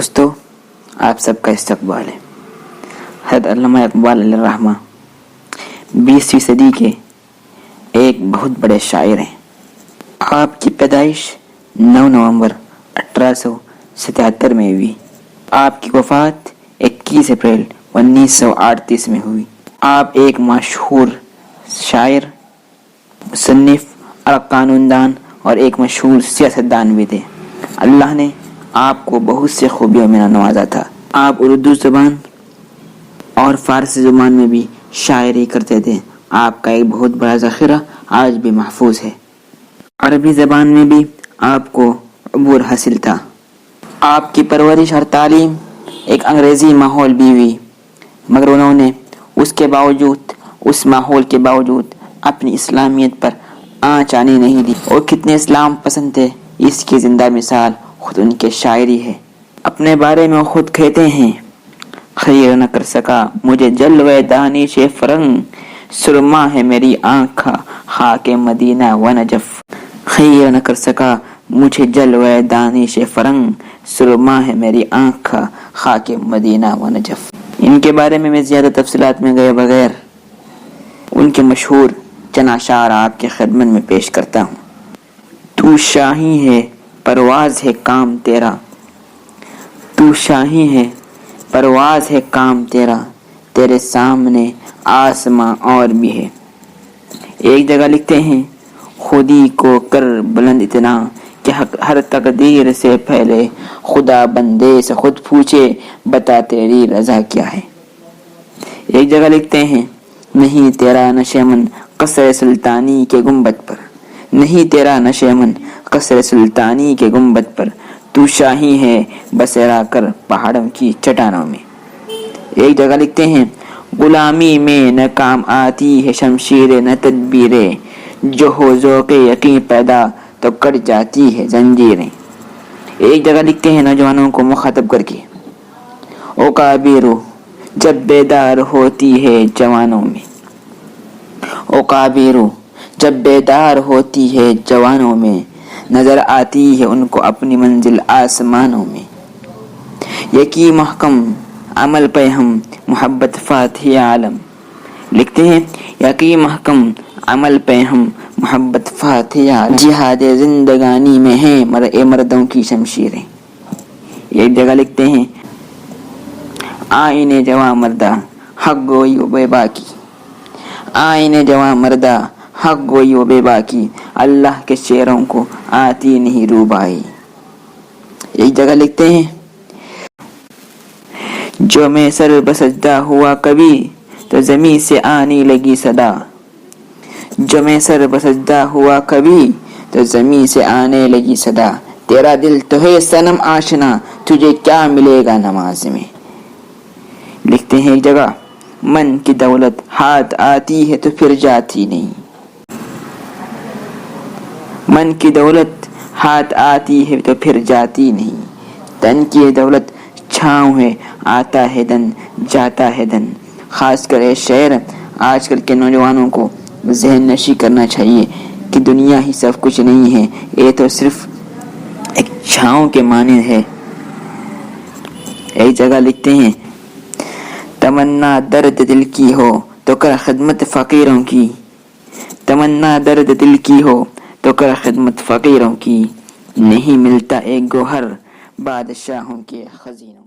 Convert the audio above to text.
دوستو، آپ سب کا استقبال ہے۔ حضرت علامہ اقبال علیہ الرحمہ 20ویں صدی کے ایک بہت بڑے شاعر ہیں۔ آپ کی پیدائش 9 نومبر 1877 میں ہوئی۔ آپ کی وفات 21 اپریل 1938 میں ہوئی۔ آپ ایک مشہور شاعر، مصنف اور قانون دان اور ایک مشہور سیاستدان بھی تھے۔ اللہ نے آپ کو بہت سے خوبیوں میں نوازا تھا۔ آپ اردو زبان اور فارسی زبان میں بھی شاعری کرتے تھے۔ آپ کا ایک بہت بڑا ذخیرہ آج بھی محفوظ ہے۔ عربی زبان میں بھی آپ کو عبور حاصل تھا۔ آپ کی پرورش اور تعلیم ایک انگریزی ماحول بھی ہوئی، مگر انہوں نے اس ماحول کے باوجود اپنی اسلامیت پر آنچ آنے نہیں دی، اور کتنے اسلام پسند تھے اس کی زندہ مثال خود ان کے شاعری ہے۔ اپنے بارے میں خود کہتے ہیں، خیر نہ کر سکا مجھے جلوہ دانش فرنگ، سرما ہے میری آنکھ خاک مدینہ و نجف۔ خیر نہ کر سکا مجھے جلوہ دانش فرنگ، سرما ہے میری آنکھ خاک مدینہ و نجف۔ ان کے بارے میں زیادہ تفصیلات میں گئے بغیر ان کے مشہور چند اشعار آپ کی خدمت میں پیش کرتا ہوں۔ تو شاہی ہے پرواز ہے کام تیرا، تو شاہی ہے پرواز ہے کام تیرا، تیرے سامنے آسماں اور بھی ہے۔ ایک جگہ لکھتے ہیں، خودی کو کر بلند اتنا کہ ہر تقدیر سے پہلے خدا بندے سے خود پوچھے بتا تیری رضا کیا ہے۔ ایک جگہ لکھتے ہیں، نہیں تیرا نشے من قصر سلطانی کے گنبد پر، نہیں تیرا نشے من قصر سلطانی کے گنبد پر، تو شاہی ہے بسیرا کر پہاڑوں کی چٹانوں میں۔ ایک جگہ لکھتے ہیں، غلامی میں نہ کام آتی ہے شمشیر نہ تدبیریں، جو ہو ذوق یقین پیدا تو کٹ جاتی ہے زنجیریں۔ ایک جگہ لکھتے ہیں نوجوانوں کو مخاطب کر کے، او کابیرو جب بیدار ہوتی ہے جوانوں میں، او کابیرو جب بیدار ہوتی ہے جوانوں میں، نظر آتی ہے ان کو اپنی منزل آسمانوں میں۔ یکی محکم عمل پہ ہم محبت فاتح عالم، لکھتے ہیں، یکی محکم عمل پہ ہم محبت فاتح عالم، جہاد زندگانی میں ہیں مردوں کی شمشیریں۔ ایک جگہ لکھتے ہیں، آئین جواں مردہ حق گوئی و بے باکی، آئین جواں مردہ حق گوئی و بے باکی، اللہ کے شیروں کو آتی نہیں روبائی۔ ایک جگہ لکھتے ہیں، جو میں سر بسجدہ ہوا کبھی تو زمین سے آنے لگی صدا، جو میں سر بسجدہ ہوا کبھی تو زمین سے آنے لگی صدا، تیرا دل تو ہے صنم آشنا تجھے کیا ملے گا نماز میں۔ لکھتے ہیں ایک جگہ، من کی دولت ہاتھ آتی ہے تو پھر جاتی نہیں، من کی دولت ہاتھ آتی ہے تو پھر جاتی نہیں، تن کی دولت چھاؤں ہے آتا ہے دن جاتا ہے دن۔ خاص کر یہ شعر آج کل کے نوجوانوں کو ذہن نشی کرنا چاہیے کہ دنیا ہی سب کچھ نہیں ہے، یہ تو صرف ایک چھاؤں کے معنی ہے۔ ایک جگہ لکھتے ہیں، تمنا درد دل کی ہو تو کر خدمت فقیروں کی، تمنا درد دل کی ہو تو کر خدمت فقیروں کی، نہیں ملتا ایک گوہر بادشاہوں کے خزینوں۔